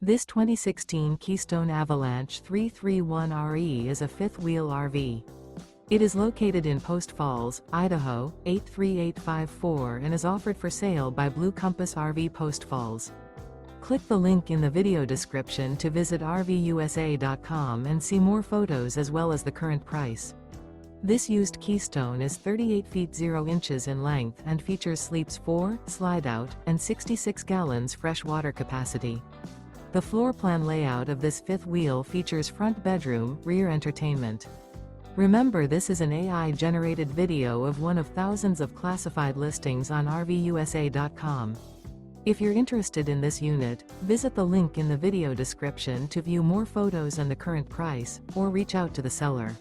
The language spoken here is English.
This 2016 Keystone Avalanche 331RE is a fifth-wheel RV. It is located in Post Falls, Idaho, 83854 and is offered for sale by Blue Compass RV Post Falls. Click the link in the video description to visit RVUSA.com and see more photos as well as the current price. This used Keystone is 38 feet 0 inches in length and features sleeps 4, Slideout, and 66 gallons fresh water capacity. The floor plan layout of this fifth wheel features front bedroom, rear entertainment. Remember, this is an AI-generated video of one of thousands of classified listings on RVUSA.com. If you're interested in this unit, visit the link in the video description to view more photos and the current price, or reach out to the seller.